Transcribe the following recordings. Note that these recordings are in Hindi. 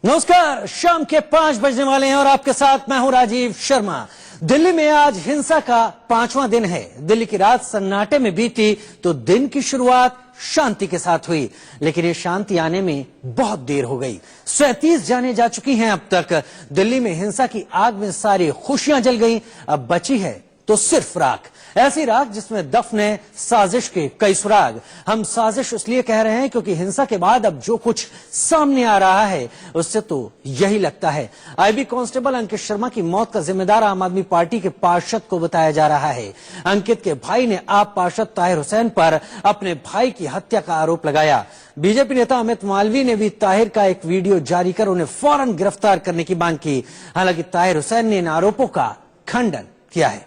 नमस्कार, शाम के 5 बजने वाले हैं और आपके साथ मैं हूं राजीव शर्मा। दिल्ली में आज हिंसा का 5वां दिन है। दिल्ली की रात सन्नाटे में बीती तो दिन की शुरुआत शांति के साथ हुई, लेकिन ये शांति आने में बहुत देर हो गई। 37 जानें जा चुकी हैं अब तक। दिल्ली में हिंसा की आग में सारी खुशियां जल गई। अब बची है तो सिर्फ राख, ऐसी राख जिसमें दफन है साजिश के कई सुराग। हम साजिश इसलिए कह रहे हैं क्योंकि हिंसा के बाद अब जो कुछ सामने आ रहा है उससे तो यही लगता है। आईबी कांस्टेबल अंकित शर्मा की मौत का जिम्मेदार आम आदमी पार्टी के पार्षद को बताया जा रहा है। अंकित के भाई ने आप पार्षद ताहिर हुसैन पर अपने भाई की हत्या का आरोप लगाया। बीजेपी नेता अमित मालवीय ने भी ताहिर का एक वीडियो जारी कर उन्हें फौरन गिरफ्तार करने की मांग की। हालांकि ताहिर हुसैन ने इन आरोपों का खंडन किया है।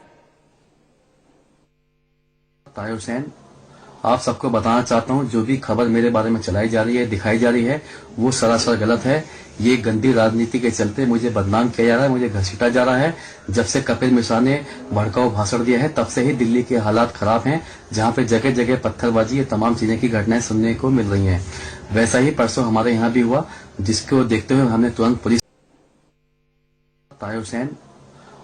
ताहिर हुसैन, आप सबको बताना चाहता हूं, जो भी खबर मेरे बारे में चलाई जा रही है, दिखाई जा रही है, वो सरासर गलत है। ये गंदी राजनीति के चलते मुझे बदनाम किया जा रहा है, मुझे घसीटा जा रहा है। जब से कपिल मिश्रा ने भड़काऊ भाषण दिया है तब से ही दिल्ली के हालात खराब हैं, जहां पे जगह जगह पत्थरबाजी, ये तमाम चीजें की घटनाएं सुनने को मिल रही हैं। वैसा ही परसों हमारे यहाँ भी हुआ, जिसको देखते हुए हमने तुरंत पुलिस। ताहिर हुसैन,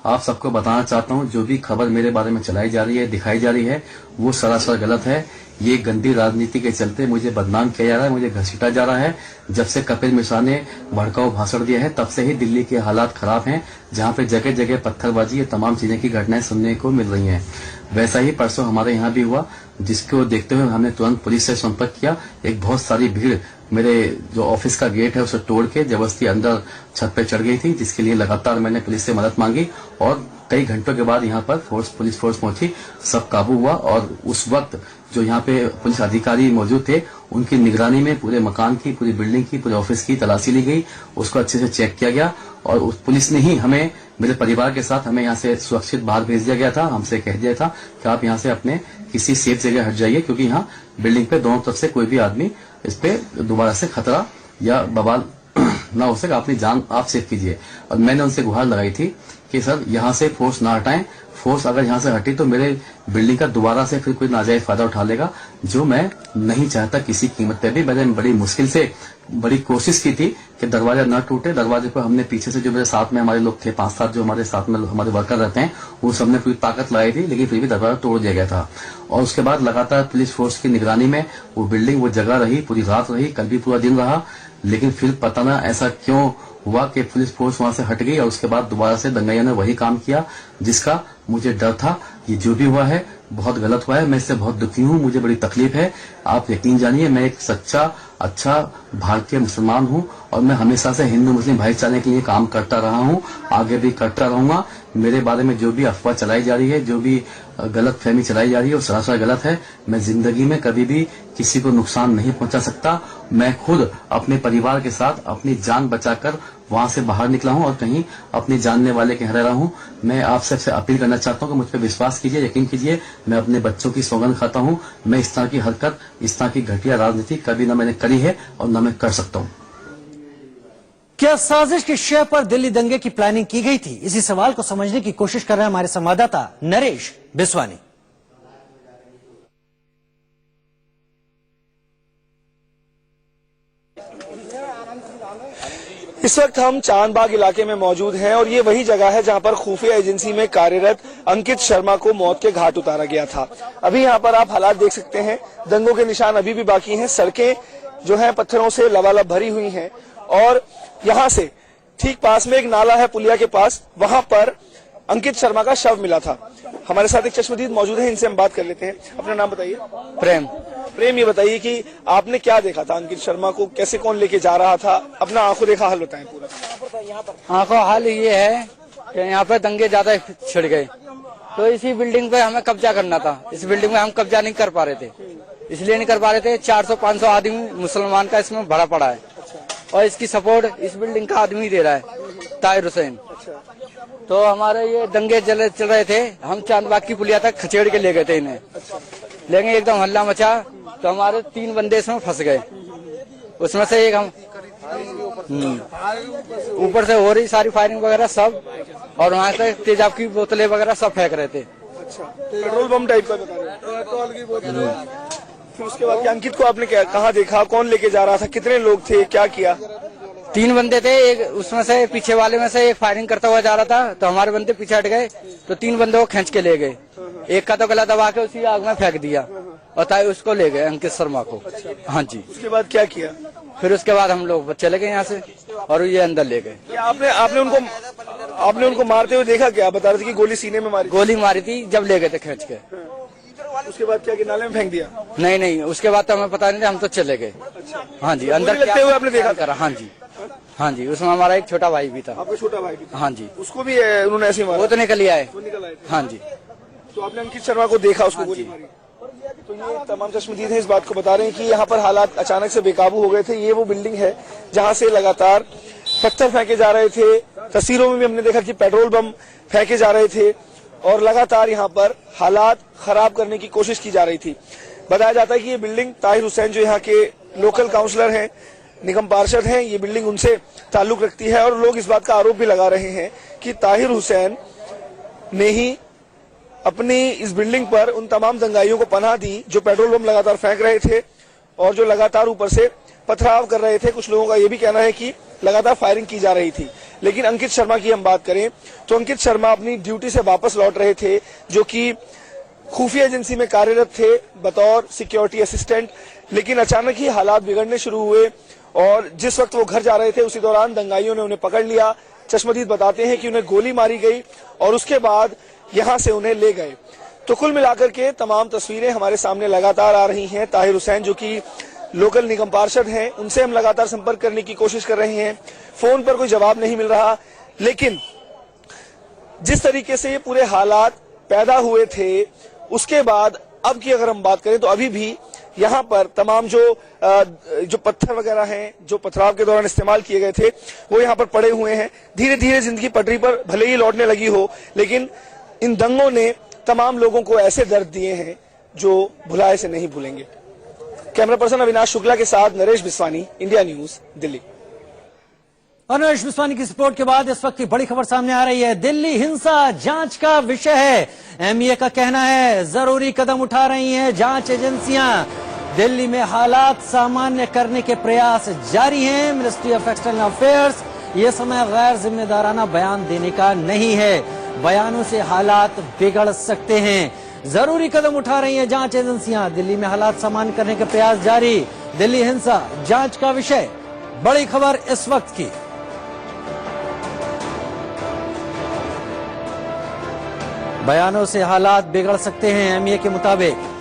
आप सबको बताना चाहता हूं, जो भी खबर मेरे बारे में चलाई जा रही है, दिखाई जा रही है, वो सरासर गलत है। ये गंदी राजनीति के चलते मुझे बदनाम किया जा रहा है, मुझे घसीटा जा रहा है। जब से कपिल मिश्रा ने भड़काऊ भाषण दिया है तब से ही दिल्ली के हालात खराब हैं, जहां पे जगह जगह पत्थरबाजी, ये तमाम चीजें की घटनाएं सुनने को मिल रही हैं। वैसा ही परसों हमारे यहाँ भी हुआ, जिसको देखते हुए हमने तुरंत पुलिस से संपर्क किया। एक बहुत सारी भीड़ मेरे जो ऑफिस का गेट है उसे तोड़ के जबरदस्ती अंदर छत पे चढ़ गई थी, जिसके लिए लगातार मैंने पुलिस से मदद मांगी और कई घंटों के बाद यहाँ पर पुलिस फोर्स पहुंची, सब काबू हुआ। और उस वक्त जो यहाँ पे पुलिस अधिकारी मौजूद थे, उनकी निगरानी में पूरे मकान की, पूरी बिल्डिंग की, पूरे ऑफिस की तलाशी ली गई, उसको अच्छे से चेक किया गया और उस पुलिस ने ही हमें, मेरे परिवार के साथ हमें यहाँ से सुरक्षित बाहर भेज दिया गया था। हमसे कह दिया था कि आप यहाँ से अपने किसी सेफ जगह हट जाइए, क्योंकि यहाँ बिल्डिंग पे दोनों तरफ से कोई भी आदमी इस पे दोबारा से खतरा या बवाल ना हो सके, अपनी जान आप सेफ कीजिए। और मैंने उनसे गुहार लगाई थी कि सर यहाँ से फोर्स ना हटाएं, फोर्स अगर यहाँ से हटी तो मेरे बिल्डिंग का दोबारा से फिर कोई नाजायज फायदा उठा लेगा, जो मैं नहीं चाहता किसी कीमत पे भी। मैंने बड़ी मुश्किल से बड़ी कोशिश की थी कि दरवाजा न टूटे। दरवाजे पर हमने पीछे से जो मेरे साथ में हमारे लोग थे, 5-7 जो हमारे साथ में हमारे वर्कर रहते हैं, वो सबने पूरी ताकत लगाई थी, लेकिन फिर भी दरवाजा तोड़ दिया गया था। और उसके बाद लगातार पुलिस फोर्स की निगरानी में वो बिल्डिंग, वो जगह रही, पूरी रात रही, कल भी पूरा दिन रहा। लेकिन फिर पता ना ऐसा क्यों हुआ कि पुलिस फोर्स वहां से हट गई और उसके बाद दोबारा से दंगाइयों ने वही काम किया जिसका मुझे डर था। ये जो भी हुआ है बहुत गलत हुआ है, मैं इससे बहुत दुखी हूँ, मुझे बड़ी तकलीफ है। आप यकीन जानिए, मैं एक सच्चा अच्छा भारतीय मुसलमान हूँ और मैं हमेशा से हिंदू मुस्लिम भाईचारे के लिए काम करता रहा हूँ, आगे भी करता रहूंगा। मेरे बारे में जो भी अफवाह चलाई जा रही है, जो भी गलत फहमी चलाई जा रही है, वो सरासर गलत है। मैं जिंदगी में कभी भी किसी को नुकसान नहीं पहुंचा सकता। मैं खुद अपने परिवार के साथ अपनी जान बचाकर वहां से बाहर निकला हूं और कहीं अपने जानने वाले के यहाँ रहा हूं। मैं आप सबसे अपील करना चाहता हूं कि मुझ पर विश्वास कीजिए, यकीन कीजिए, मैं अपने बच्चों की सौगंध खाता हूं। मैं इस तरह की हरकत, इस तरह की घटिया राजनीति कभी न मैंने करी है और न मैं कर सकता हूं। क्या साजिश के शय पर दिल्ली दंगे की प्लानिंग की गई थी? इसी सवाल को समझने की कोशिश कर रहे हैं हमारे संवाददाता नरेश बिस्वानी। इस वक्त हम चांदबाग इलाके में मौजूद हैं और ये वही जगह है जहां पर खुफिया एजेंसी में कार्यरत अंकित शर्मा को मौत के घाट उतारा गया था। अभी यहां पर आप हालात देख सकते हैं, दंगों के निशान अभी भी बाकी हैं, सड़कें जो हैं पत्थरों से लबालब भरी हुई हैं और यहां से ठीक पास में एक नाला है, पुलिया के पास, वहां पर अंकित शर्मा का शव मिला था। हमारे साथ एक चश्मदीद मौजूद है, इनसे हम बात कर लेते हैं। अपना नाम बताइए। प्रेम, ये बताइए कि आपने क्या देखा था, अंकित शर्मा को कैसे कौन लेके जा रहा था, अपना आंखों देखा हाल बताएं पूरा। आंखों हाल ये है कि यहाँ पे दंगे ज्यादा छिड़ गए, तो इसी बिल्डिंग पे हमें कब्जा करना था। इस बिल्डिंग में हम कब्जा नहीं कर पा रहे थे, इसलिए नहीं कर पा रहे थे। 400-500 आदमी मुसलमान का इसमें भरा पड़ा है और इसकी सपोर्ट इस बिल्डिंग का आदमी दे रहा है, ताहिर हुसैन। तो हमारे ये दंगे चल रहे थे, हम चांदबाग की पुलिया तक खचेड़ के ले गए थे इन्हें, लेकिन एकदम हल्ला मचा तो हमारे 3 बंदे इसमें फंस गए। उसमें से एक हम ऊपर से हो रही सारी फायरिंग वगैरह सब, और वहाँ से तेजाब की बोतलें वगैरह सब फेंक रहे थे। पेट्रोल बम टाइप का बता रहे हैं, पेट्रोल की बोतलें। फिर उसके बाद अंकित को आपने कहाँ देखा, कौन लेके जा रहा था, कितने लोग थे, क्या किया? 3 बंदे थे, एक उसमें से पीछे वाले में से एक फायरिंग करता हुआ जा रहा था, तो हमारे बंदे पीछे हट गए, तो 3 बंदे को खींच के ले गए। एक का तो गला दबा के उसी आग में फेंक दिया और उसको ले गए, अंकित शर्मा को। हाँ जी। उसके बाद क्या किया? फिर उसके बाद हम लोग चले गए यहाँ से और ये अंदर ले गए। आपने उनको मारते हुए देखा क्या? बता रहे थे कि गोली सीने में मारी। गोली मारी थी जब ले गए थे खींच के। उसके बाद क्या कि नाले में फेंक दिया? नहीं, उसके बाद तो हमें पता नहीं था, हम तो चले गए। हाँ जी, अंदर लगते हुए आपने देखा? करा। हाँ जी, उसमें हमारा एक छोटा भाई भी था। आपका छोटा भाई भी था? हाँ जी, उसको भी उन्होंने ऐसे मारा? वो तो निकल आए। हाँ जी। तो आपने अंकित शर्मा को देखा, उसको गोली मारी? तो ये तमाम चश्मदीद हैं इस बात को बता रहे हैं कि यहाँ पर हालात अचानक से बेकाबू हो गए थे। ये वो बिल्डिंग है जहाँ से लगातार पत्थर फेंके जा रहे थे। तस्वीरों में भी हमने देखा कि पेट्रोल बम फेंके जा रहे थे और लगातार यहाँ पर हालात खराब करने की कोशिश की जा रही थी। बताया जाता है कि ये बिल्डिंग ताहिर हुसैन जो यहाँ के लोकल काउंसलर हैं, निगम पार्षद हैं, ये बिल्डिंग उनसे ताल्लुक रखती है और लोग इस बात का आरोप भी लगा रहे हैं कि ताहिर हुसैन ने ही अपनी इस बिल्डिंग पर उन तमाम दंगाइयों को पनाह दी जो पेट्रोल बम लगातार फेंक रहे थे और जो लगातार ऊपर से पथराव कर रहे थे। कुछ लोगों का यह भी कहना है कि लगातार फायरिंग की जा रही थी। लेकिन अंकित शर्मा की हम बात करें तो अंकित शर्मा अपनी ड्यूटी से वापस लौट रहे थे, जो कि खुफिया एजेंसी में कार्यरत थे बतौर सिक्योरिटी असिस्टेंट। लेकिन अचानक ही हालात बिगड़ने शुरू हुए और जिस वक्त वो घर जा रहे थे उसी दौरान दंगाइयों ने उन्हें पकड़ लिया। चश्मदीद बताते हैं कि उन्हें गोली मारी गई और उसके बाद यहां से उन्हें ले गए। तो कुल मिलाकर के तमाम तस्वीरें हमारे सामने लगातार आ रही हैं। ताहिर हुसैन जो कि लोकल निगम पार्षद हैं, उनसे हम लगातार संपर्क करने की कोशिश कर रहे हैं। फोन पर कोई जवाब नहीं मिल रहा। लेकिन जिस तरीके से ये पूरे हालात पैदा हुए थे उसके बाद अब की अगर हम बात करें तो अभी भी यहाँ पर तमाम जो पत्थर वगैरह हैं जो पथराव के दौरान इस्तेमाल किए गए थे वो यहाँ पर पड़े हुए हैं। धीरे धीरे जिंदगी पटरी पर भले ही लौटने लगी हो, लेकिन इन दंगों ने तमाम लोगों को ऐसे दर्द दिए हैं जो भुलाए से नहीं भूलेंगे। कैमरा पर्सन अविनाश शुक्ला के साथ नरेश बिस्वानी, इंडिया न्यूज, दिल्ली। और नरेश बिस्वानी की रिपोर्ट के बाद इस वक्त की बड़ी खबर सामने आ रही है। दिल्ली हिंसा जांच का विषय है। एमईए का कहना है जरूरी कदम उठा रही हैं जांच एजेंसियां। दिल्ली में हालात सामान्य करने के प्रयास जारी हैं। मिनिस्ट्री ऑफ एक्सटर्नल अफेयर्स ये समय गैर जिम्मेदाराना बयान देने का नहीं है। बयानों से हालात बिगड़ सकते हैं। जरूरी कदम उठा रही हैं जांच एजेंसियां। दिल्ली में हालात सामान्य करने के प्रयास जारी। दिल्ली हिंसा जांच का विषय, बड़ी खबर इस वक्त की। बयानों से हालात बिगड़ सकते हैं एमईए के मुताबिक।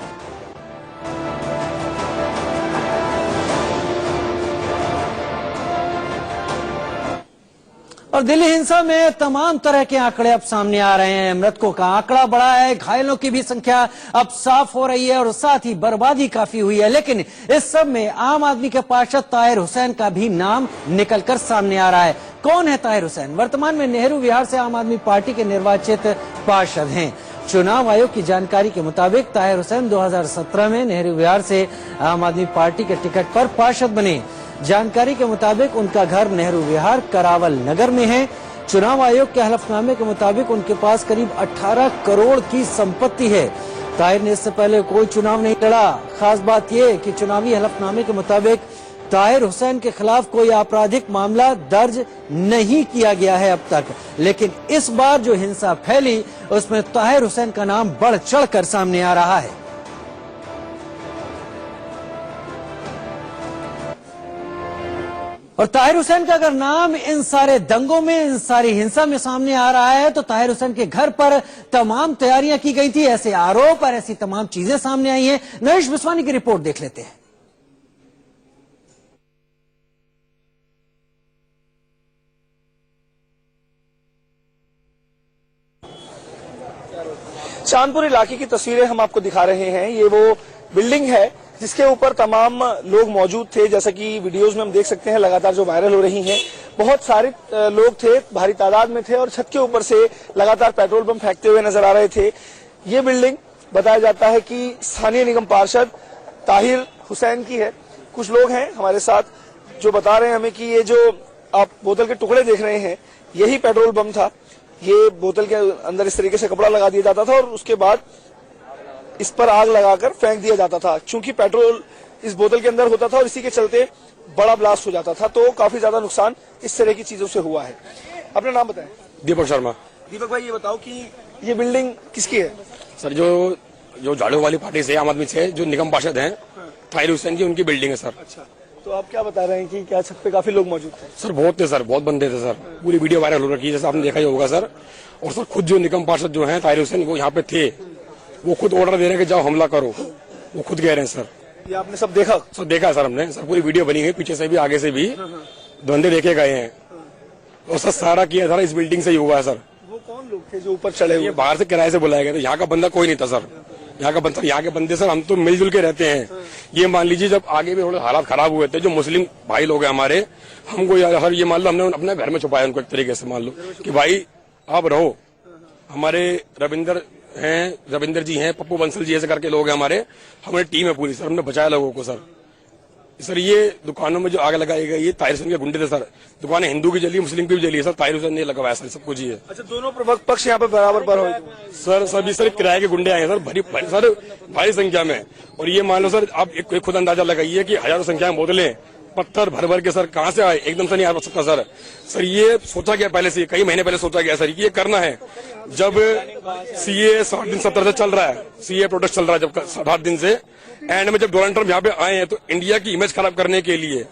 और दिल्ली हिंसा में तमाम तरह के आंकड़े अब सामने आ रहे हैं। मृतकों का आंकड़ा बढ़ा है, घायलों की भी संख्या अब साफ हो रही है और साथ ही बर्बादी काफी हुई है। लेकिन इस सब में आम आदमी के पार्षद ताहिर हुसैन का भी नाम निकलकर सामने आ रहा है। कौन है ताहिर हुसैन? वर्तमान में नेहरू विहार से आम आदमी पार्टी के निर्वाचित पार्षद हैं। चुनाव आयोग की जानकारी के मुताबिक ताहिर हुसैन 2017 में नेहरू विहार से आम आदमी पार्टी के टिकट पर पार्षद बने। जानकारी के मुताबिक उनका घर नेहरू विहार करावल नगर में है। चुनाव आयोग के हलफनामे के मुताबिक उनके पास करीब 18 करोड़ की संपत्ति है। ताहिर ने इससे पहले कोई चुनाव नहीं लड़ा। खास बात यह कि चुनावी हलफनामे के मुताबिक ताहिर हुसैन के खिलाफ कोई आपराधिक मामला दर्ज नहीं किया गया है अब तक। लेकिन इस बार जो हिंसा फैली उसमें ताहिर हुसैन का नाम बढ़ चढ़कर सामने आ रहा है। और ताहिर हुसैन का अगर नाम इन सारे दंगों में, इन सारी हिंसा में सामने आ रहा है तो ताहिर हुसैन के घर पर तमाम तैयारियां की गई थी। ऐसे आरोप और ऐसी तमाम चीजें सामने आई हैं। नरेश बिस्वानी की रिपोर्ट देख लेते हैं। चांदपुर इलाके की तस्वीरें हम आपको दिखा रहे हैं। ये वो बिल्डिंग है जिसके ऊपर तमाम लोग मौजूद थे, जैसा कि वीडियोस में हम देख सकते हैं लगातार जो वायरल हो रही हैं। बहुत सारे लोग थे, भारी तादाद में थे और छत के ऊपर से लगातार पेट्रोल बम फेंकते हुए नजर आ रहे थे। ये बिल्डिंग बताया जाता है कि स्थानीय निगम पार्षद ताहिर हुसैन की है। कुछ लोग हैं हमारे साथ जो बता रहे हैं हमें कि ये जो आप बोतल के टुकड़े देख रहे हैं यही पेट्रोल बम था। ये बोतल के अंदर इस तरीके से कपड़ा लगा दिया जाता था और उसके बाद इस पर आग लगाकर फेंक दिया जाता था। चूंकि पेट्रोल इस बोतल के अंदर होता था और इसी के चलते बड़ा ब्लास्ट हो जाता था, तो काफी ज्यादा नुकसान इस तरह की चीजों से हुआ है। अपना नाम बताएं। दीपक शर्मा। दीपक भाई, ये बताओ कि ये बिल्डिंग किसकी है? सर जो झाड़ू वाली पार्टी से, आम आदमी से, जो निगम पार्षद हैं ताहिर हुसैन की, उनकी बिल्डिंग है सर। अच्छा, तो आप क्या बता रहे हैं कि क्या छत पे काफी लोग मौजूद थे? सर बहुत थे सर, बहुत बंदे थे सर, पूरी वीडियो वायरल हो रखी है, जैसे आपने देखा ही होगा सर। और सर खुद जो निगम पार्षद जो हैं ताहिर हुसैन, वो यहाँ पे थे, वो खुद ऑर्डर दे रहे हैं कि जाओ हमला करो, वो खुद कह रहे हैं सर। ये आपने सब देखा? सर देखा सर हमने, सर पूरी वीडियो बनी है, पीछे से भी आगे से भी बंदे देखे गए हैं। और सर सारा किया सर इस बिल्डिंग से ही हुआ है सर। वो कौन लोग थे जो ऊपर चढ़े ये हुए? बाहर से किराए से बुलाया गया था, यहाँ का बंदा कोई नहीं था सर। यहाँ के बंदे सर, हम तो मिलजुल के रहते हैं। ये मान लीजिए जब आगे भी थोड़े हालात खराब हुए थे, जो मुस्लिम भाई लोग हैं हमारे, हमको सर ये मान लो हमने अपने घर में छुपाया उनको, एक तरीके से मान लो कि भाई आप रहो। हमारे रविंदर जी हैं, पप्पू बंसल जी ऐसे करके लोग हैं हमारे, हमारी टीम है पूरी सर, हमने बचाया लोगों को सर। सर ये दुकानों में जो आग लगाई गई, ये ताहिर हुसैन के गुंडे थे सर। दुकानें हिंदू की जली, मुस्लिम की भी जली है सर, ताहिर हुसैन ने लगवाया सर, सब कुछ ही है। अच्छा, दोनों पक्ष यहाँ पे बराबर पर हो? सर सभी सर किराए के गुंडे आए हैं सर, भारी संख्या में। और ये मान लो सर, आप एक खुद अंदाजा लगाइए कि हजारों संख्या में बोतलें पत्थर भर भर के सर कहाँ से आए, एकदम से नहीं आ सकता सर। सर ये सोचा गया पहले से, कई महीने पहले सोचा गया सर कि ये करना है। जब सीए 60 दिन 70 से चल रहा है, सीए प्रोटेस्ट चल रहा है जब 60 दिन से, एंड में जब डोनाल्ड ट्रम्प यहाँ पे आए हैं, तो इंडिया की इमेज खराब करने के लिए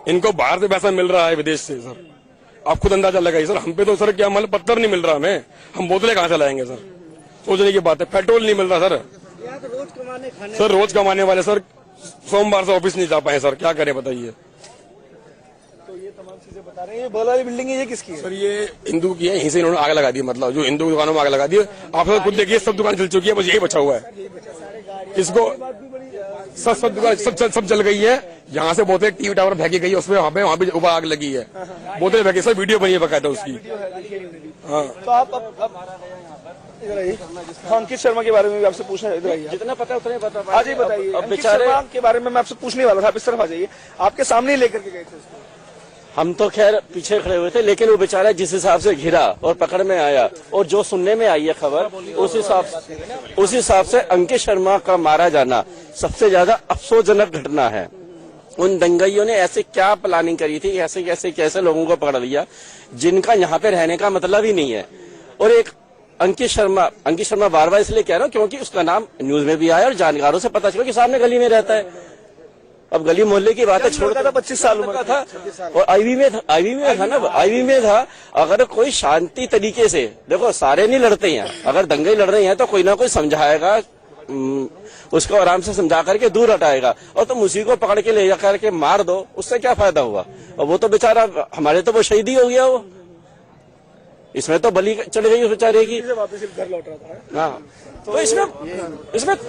इनको बाहर से पैसा मिल रहा है, विदेश से सर। आप खुद अंदाजा लगाइए सर, हम पे तो सर क्या मतलब पत्थर नहीं मिल रहा हमें, हम बोतलें कहाँ से लाएंगे सर? सोचने की बात है। पेट्रोल नहीं मिल रहा सर। सर रोज कमाने वाले सर सोमवार से ऑफिस नहीं जा पाए सर, क्या करें बताइए। तो ये तमाम चीजें बता रहे हैं। ये बगल वाली बिल्डिंग है, ये किसकी है? सर ये हिंदू की है, यहीं से इन्होंने आग लगा दी, मतलब जो हिंदू दुकानों में आग लगा दी। आप सब खुद देखिए, सब दुकान जल चुकी है, बस यही बचा हुआ है। इसको सब दुकान सब जल गई है। यहाँ से बोतलें टीवी टावर फेंकी गई है, उसमें वहाँ पे ऊपर आग लगी है, बोतलें फेंकी, सब वीडियो बनी है बकायदा उसकी। हाँ, तो आप इधर आइए। अंकित शर्मा के बारे में भी आपसे पूछना है, इधर आइए। जितना पता है उतना ही बता। आज ही बताइए, अंकित शर्मा के बारे में मैं आपसे पूछने वाला था, आप इस तरफ आ जाइए। आपके सामने ही लेकर के गए थे उसको? हम तो खैर पीछे खड़े हुए थे, लेकिन वो बेचारा जिस हिसाब से घिरा और पकड़ में आया, और जो सुनने में आई है खबर, उस हिसाब से अंकित शर्मा का मारा जाना सबसे ज्यादा अफसोसजनक घटना है। उन दंगाइयों ने ऐसे क्या प्लानिंग करी थी, कैसे लोगों को पकड़ लिया जिनका यहाँ पे रहने का मतलब ही नहीं है। और एक अंकित शर्मा बार बार इसलिए कह रहा हूँ क्योंकि उसका नाम न्यूज में भी आया और जानकारों से पता चला कि सामने गली में रहता है। अब गली मोहल्ले की बात है, छोड़ता था, 25 साल उम्र का था, और आईवी में था। अगर कोई शांति तरीके से, देखो सारे नहीं लड़ते हैं, अगर दंगे लड़ रहे हैं तो कोई ना कोई समझाएगा, उसको आराम से समझा करके दूर हटाएगा। और तुम उसी को पकड़ के ले जा करके मार दो, उससे क्या फायदा हुआ? और वो तो बेचारा, हमारे तो वो शहीद ही हो गया, वो इसमें तो बलि चढ़ गई उस बेचारे की। वापस घर लौट रहा था। हाँ, तो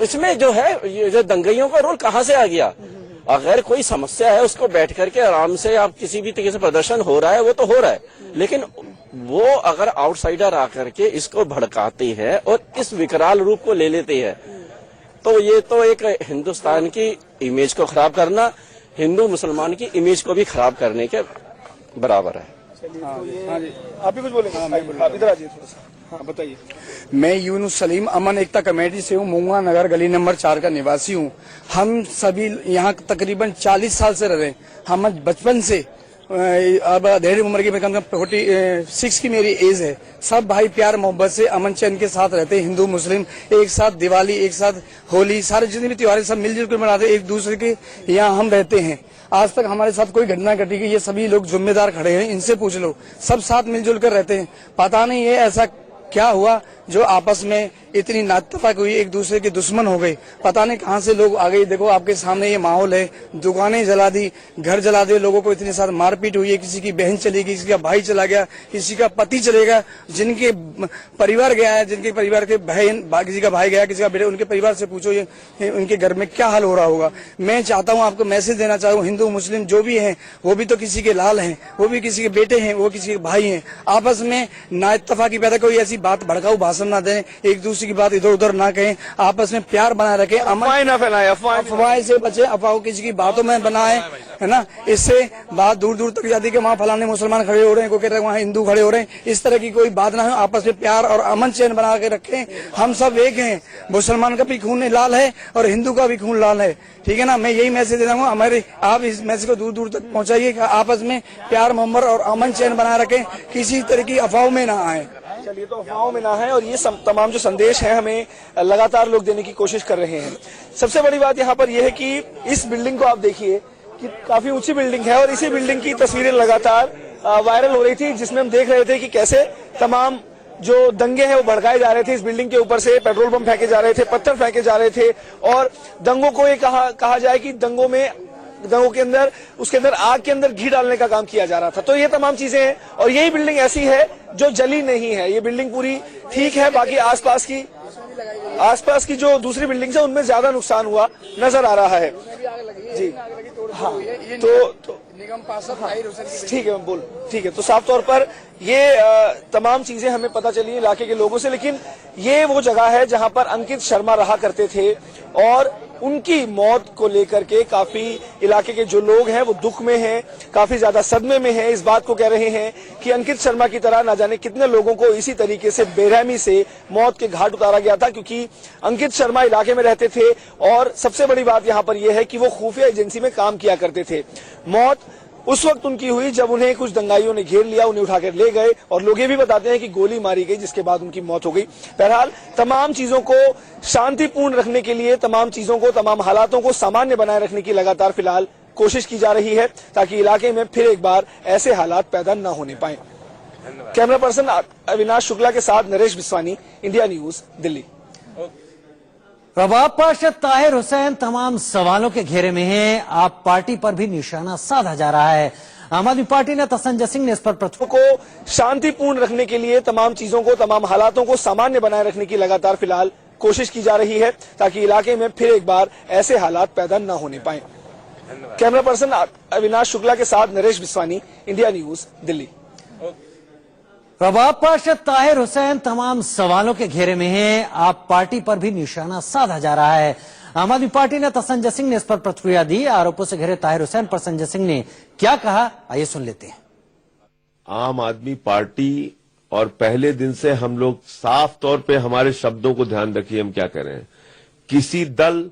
इसमें जो है, ये जो दंगइयों का रोल कहाँ से आ गया? अगर कोई समस्या है, उसको बैठ करके आराम से, आप किसी भी तरीके से प्रदर्शन हो रहा है, वो तो हो रहा है, लेकिन वो अगर आउटसाइडर आकर के इसको भड़काते हैं और इस विकराल रूप को ले लेते हैं, तो ये तो एक हिंदुस्तान की इमेज को खराब करना, हिंदू मुसलमान की इमेज को भी खराब करने के बराबर है। आप भी कुछ बोलेंगे? आप इधर आ जाइए थोड़ा सा। हाँ, बताइए। मैं यूनुस सलीम अमन एकता कमेटी से हूँ, मुंगा नगर गली नंबर 4 का निवासी हूँ। हम सभी यहाँ तकरीबन 40 साल से रह रहे हैं। हम बचपन से, अब ढेर उम्र की, कम 46 की मेरी एज है। सब भाई प्यार मोहब्बत से अमन चैन के साथ रहते हैं। हिंदू मुस्लिम एक साथ, दिवाली एक साथ, होली, सारे जितने भी त्योहार सब मिलजुल कर मनाते हैं, एक दूसरे के यहाँ हम रहते हैं। आज तक हमारे साथ कोई घटना घटी कि ये सभी लोग जिम्मेदार खड़े हैं, इनसे पूछ लो, सब साथ मिलजुल कर रहते हैं। पता नहीं ये ऐसा क्या हुआ जो आपस में इतनी नातफाक हुई, एक दूसरे के दुश्मन हो गए। पता नहीं कहां से लोग आ गए। देखो आपके सामने ये माहौल है, दुकानें जला दी, घर जला दिए, लोगों को इतने साथ मारपीट हुई है। किसी की बहन चली गई, किसी का भाई चला गया, किसी का पति चलेगा, जिनके परिवार गया है, जिनके परिवार के बहन, किसी का भाई गया, किसी का बेटे, उनके परिवार से पूछो ये उनके घर में क्या हाल हो रहा होगा। मैं चाहता हूँ, आपको मैसेज देना चाहूँ, हिंदू मुस्लिम जो भी है, वो भी तो किसी के लाल हैं, वो भी किसी के बेटे हैं, वो किसी के भाई हैं। आपस में ना इत्तेफाकी पैदा, कोई ऐसी बात भड़काऊ भाषण ना दें, एक दूसरे की बात इधर उधर ना कहें, आपस में प्यार बनाए रखें, अफवाहें ना फैलाएं, अफवाहें से बचे, अफवाह किसी की बातों में बनाए, है ना। इससे बात दूर दूर तक जाती है कि वहाँ फलाने मुसलमान खड़े हो रहे हैं, कोई कहते हैं वहाँ हिंदू खड़े हो रहे हैं। इस तरह की कोई बात ना हो, आपस में प्यार और अमन चैन बना के रखें। हम सब एक हैं, मुसलमान का भी खून लाल है और हिंदू का भी खून लाल है, ठीक है ना। मैं यही मैसेज देता हूँ, हमारे आप इस मैसेज को दूर दूर तक पहुँचाइए कि आपस में प्यार मोहब्बत और अमन चैन बनाए रखें, किसी तरह की अफवाहों में ना आए। चलिए, तो अफवाहों में ना है, और ये तमाम जो संदेश है हमें लगातार लोग देने की कोशिश कर रहे हैं। सबसे बड़ी बात यहाँ पर यह है कि इस बिल्डिंग को आप देखिए कि काफी ऊंची बिल्डिंग है, और इसी बिल्डिंग की तस्वीरें लगातार वायरल हो रही थी, जिसमें हम देख रहे थे कि कैसे तमाम जो दंगे हैं वो भड़काए जा रहे थे। इस बिल्डिंग के ऊपर से पेट्रोल बम फेंके जा रहे थे, पत्थर फेंके जा रहे थे, और दंगों को ये कहा जाए कि दंगों के अंदर, उसके अंदर आग के अंदर घी डालने का काम किया जा रहा था। तो ये तमाम चीजें हैं, और यही बिल्डिंग ऐसी है जो जली नहीं है। ये बिल्डिंग पूरी ठीक है, बाकी आसपास की जो दूसरी बिल्डिंग है उनमें ज्यादा नुकसान हुआ नजर आ रहा है। जी हाँ, तो निगम पार्षद ठीक है, बोल ठीक है। तो साफ तौर पर ये तमाम चीजें हमें पता चली इलाके के लोगों से, लेकिन ये वो जगह है जहां पर अंकित शर्मा रहा करते थे, और उनकी मौत को लेकर के काफी इलाके के जो लोग हैं वो दुख में हैं, काफी ज्यादा सदमे में हैं। इस बात को कह रहे हैं कि अंकित शर्मा की तरह ना जाने कितने लोगों को इसी तरीके से बेरहमी से मौत के घाट उतारा गया था, क्योंकि अंकित शर्मा इलाके में रहते थे, और सबसे बड़ी बात यहाँ पर यह है कि वो खुफिया एजेंसी में काम किया करते थे। मौत उस वक्त उनकी हुई जब उन्हें कुछ दंगाइयों ने घेर लिया, उन्हें उठाकर ले गए, और लोग ये भी बताते हैं कि गोली मारी गई, जिसके बाद उनकी मौत हो गई। बहरहाल तमाम चीजों को शांतिपूर्ण रखने के लिए, तमाम चीजों को, तमाम हालातों को सामान्य बनाए रखने की लगातार फिलहाल कोशिश की जा रही है, ताकि इलाके में फिर एक बार ऐसे हालात पैदा न होने पाए। कैमरा पर्सन अविनाश शुक्ला के साथ नरेश बिस्वानी, इंडिया न्यूज, दिल्ली। प्रभाव पार्षद ताहिर हुसैन तमाम सवालों के घेरे में हैं। आप पार्टी पर भी निशाना साधा जा रहा है। आम आदमी पार्टी नेता संजय सिंह ने इस पर को शांतिपूर्ण रखने के लिए, तमाम चीजों को, तमाम हालातों को सामान्य बनाए रखने की लगातार फिलहाल कोशिश की जा रही है, ताकि इलाके में फिर एक बार ऐसे हालात पैदा न होने पाए। कैमरा पर्सन अविनाश शुक्ला के साथ नरेश बिस्वानी, इंडिया न्यूज, दिल्ली। प्रभाव पार्षद ताहिर हुसैन तमाम सवालों के घेरे में हैं। आप पार्टी पर भी निशाना साधा जा रहा है। आम आदमी पार्टी नेता संजय सिंह ने इस पर प्रतिक्रिया दी। आरोपों से घिरे ताहिर हुसैन पर संजय सिंह ने क्या कहा, आइए सुन लेते हैं। आम आदमी पार्टी, और पहले दिन से हम लोग साफ तौर पे हमारे शब्दों को ध्यान रखिए, हम क्या कह रहे हैं। किसी दल,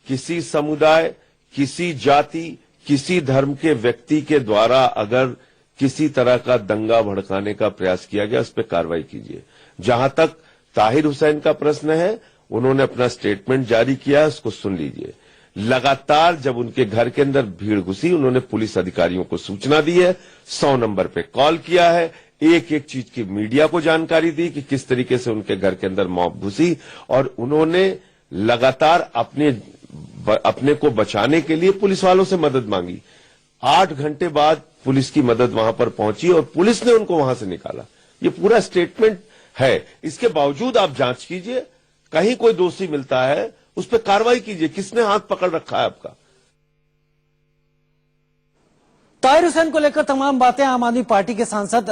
किसी समुदाय, किसी जाति, किसी धर्म के व्यक्ति के द्वारा अगर किसी तरह का दंगा भड़काने का प्रयास किया गया, उस पर कार्रवाई कीजिए। जहां तक ताहिर हुसैन का प्रश्न है, उन्होंने अपना स्टेटमेंट जारी किया, उसको सुन लीजिए। लगातार जब उनके घर के अंदर भीड़ घुसी, उन्होंने पुलिस अधिकारियों को सूचना दी है, 100 नंबर पे कॉल किया है, एक एक चीज की मीडिया को जानकारी दी कि किस तरीके से उनके घर के अंदर मॉब घुसी, और उन्होंने लगातार अपने को बचाने के लिए पुलिस वालों से मदद मांगी। 8 घंटे बाद पुलिस की मदद वहां पर पहुंची और पुलिस ने उनको वहां से निकाला। ये पूरा स्टेटमेंट है। इसके बावजूद आप जांच कीजिए, कहीं कोई दोषी मिलता है उस पर कार्रवाई कीजिए। किसने हाथ पकड़ रखा है आपका? ताहिर हुसैन को लेकर तमाम बातें आम आदमी पार्टी के सांसद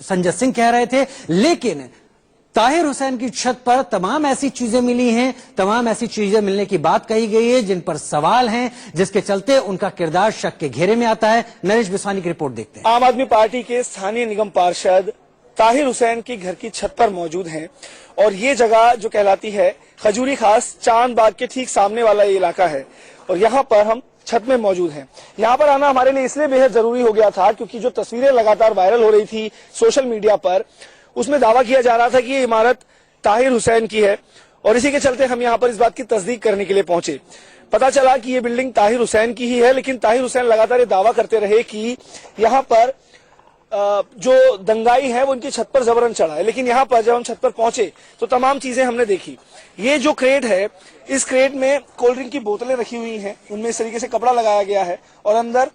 संजय सिंह कह रहे थे, लेकिन ताहिर हुसैन की छत पर तमाम ऐसी चीजें मिली हैं, तमाम ऐसी चीजें मिलने की बात कही गई है जिन पर सवाल हैं, जिसके चलते उनका किरदार शक के घेरे में आता है। नरेश बिस्वानी की रिपोर्ट देखते हैं। आम आदमी पार्टी के स्थानीय निगम पार्षद ताहिर हुसैन की घर की छत पर मौजूद हैं, और ये जगह जो कहलाती है खजूरी खास चांद बाग के ठीक सामने वाला ये इलाका है, और यहाँ पर हम छत में मौजूद हैं। यहाँ पर आना हमारे लिए इसलिए बेहद जरूरी हो गया था क्योंकि जो तस्वीरें लगातार वायरल हो रही थी सोशल मीडिया पर, उसमें दावा किया जा रहा था कि ये इमारत ताहिर हुसैन की है, और इसी के चलते हम यहाँ पर इस बात की तस्दीक करने के लिए पहुंचे। पता चला कि ये बिल्डिंग ताहिर हुसैन की ही है, लेकिन ताहिर हुसैन लगातार ये दावा करते रहे कि यहाँ पर जो दंगाई है वो इनकी छत पर जबरन चढ़ा है। लेकिन यहाँ पर जब हम छत पर पहुंचे तो तमाम चीजें हमने देखी। ये जो क्रेट है, इस क्रेट में कोल्ड ड्रिंक की बोतलें रखी हुई हैं, उनमें इस तरीके से कपड़ा लगाया गया है, और अंदर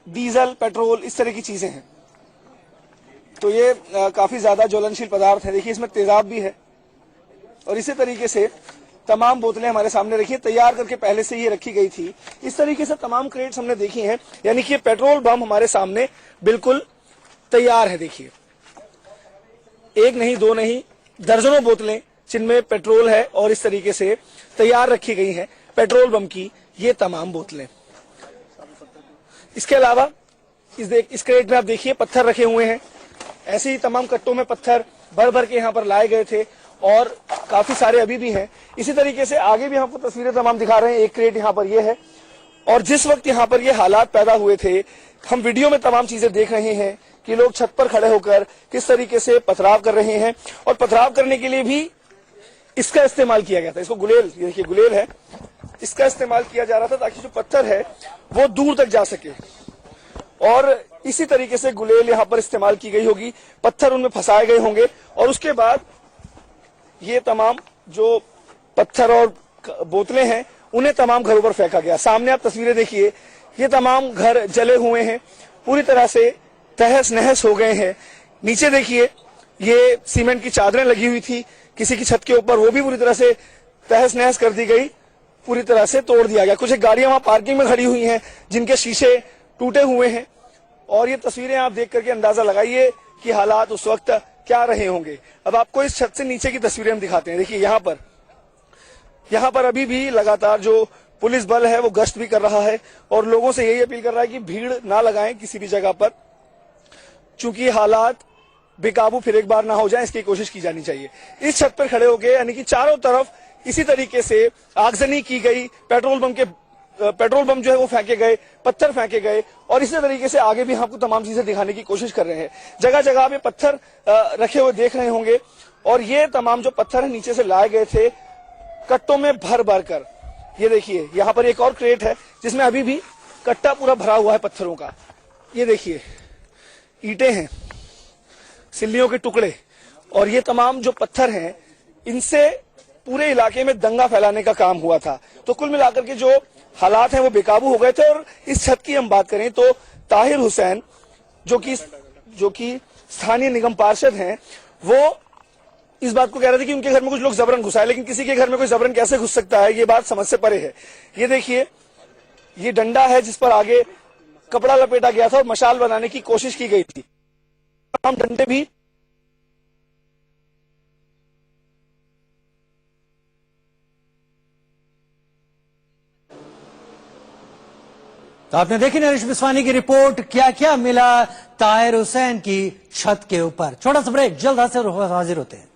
डीजल, पेट्रोल, इस तरह की चीजें हैं। तो ये काफी ज्यादा ज्वलनशील पदार्थ है। देखिए इसमें तेजाब भी है, और इसी तरीके से तमाम बोतलें हमारे सामने रखी, तैयार करके पहले से ही रखी गई थी। इस तरीके से तमाम क्रेट्स हमने देखी हैं, यानी कि ये पेट्रोल बम हमारे सामने बिल्कुल तैयार है। देखिए, एक नहीं, दो नहीं, दर्जनों बोतलें जिनमें पेट्रोल है और इस तरीके से तैयार रखी गई हैं पेट्रोल बम की ये तमाम बोतलें। इसके अलावा इस क्रेट में आप देखिए पत्थर रखे हुए हैं। ऐसे ही तमाम कट्टों में पत्थर भर भर के यहाँ पर लाए गए थे और काफी सारे अभी भी हैं। इसी तरीके से आगे भी आपको तस्वीरें तमाम दिखा रहे हैं। एक क्रेट यहाँ पर ये है और जिस वक्त यहाँ पर ये हालात पैदा हुए थे, हम वीडियो में तमाम चीजें देख रहे हैं कि लोग छत पर खड़े होकर किस तरीके से पथराव कर रहे हैं और पथराव करने के लिए भी इसका इस्तेमाल किया गया था। इसको गुलेल, ये देखिए गुलेल है, इसका इस्तेमाल किया जा रहा था ताकि जो पत्थर है वो दूर तक जा सके और इसी तरीके से गुलेल यहाँ पर इस्तेमाल की गई होगी, पत्थर उनमें फंसाए गए होंगे और उसके बाद ये तमाम जो पत्थर और बोतलें हैं उन्हें तमाम घरों पर फेंका गया। सामने आप तस्वीरें देखिए, ये तमाम घर जले हुए हैं, पूरी तरह से तहस नहस हो गए हैं। नीचे देखिए, ये सीमेंट की चादरें लगी हुई थी किसी की छत के ऊपर, वो भी पूरी तरह से तहस नहस कर दी गई, पूरी तरह से तोड़ दिया गया। कुछ गाड़ियां वहां पार्किंग में खड़ी हुई हैं जिनके शीशे टूटे हुए हैं और ये तस्वीरें आप देख करके अंदाजा लगाइए कि हालात उस वक्त क्या रहे होंगे। अब आपको इस छत से नीचे की तस्वीरें हम दिखाते हैं। देखिए यहाँ पर अभी भी लगातार जो पुलिस बल है वो गश्त भी कर रहा है और लोगों से यही अपील कर रहा है कि भीड़ ना लगाएं किसी भी जगह पर, चूंकि हालात बेकाबू फिर एक बार ना हो जाए इसकी कोशिश की जानी चाहिए। इस छत पर खड़े होकर यानी कि चारों तरफ इसी तरीके से आगजनी की गई, पेट्रोल बम जो है वो फेंके गए, पत्थर फेंके गए और इसी तरीके से आगे भी आपको तमाम चीजें दिखाने की कोशिश कर रहे हैं। जगह जगह आप ये पत्थर रखे हुए देख रहे होंगे और ये तमाम जो पत्थर है नीचे से लाए गए थे कट्टों में भर भर कर। ये देखिए, यहाँ पर एक और क्रेट है जिसमें अभी भी कट्टा पूरा भरा हुआ है पत्थरों का। ये देखिए, ईंटें हैं, सिल्लियों के टुकड़े और ये तमाम जो पत्थर हैं इनसे पूरे इलाके में दंगा फैलाने का काम हुआ था। तो कुल मिलाकर के जो हालात हैं वो बेकाबू हो गए थे। और इस छत की हम बात करें तो ताहिर हुसैन जो कि स्थानीय निगम पार्षद हैं, वो इस बात को कह रहे थे कि उनके घर में कुछ लोग जबरन घुसाए, लेकिन किसी के घर में कोई जबरन कैसे घुस सकता है, ये बात समझ से परे है। ये देखिए, ये डंडा है जिस पर आगे कपड़ा लपेटा गया था और मशाल बनाने की कोशिश की गई थी। हम डंडे भी तो आपने देखी नरेश बिस्वानी की रिपोर्ट, क्या क्या मिला ताहिर हुसैन की छत के ऊपर। छोटा सा ब्रेक, जल्द हाजिर होते हैं।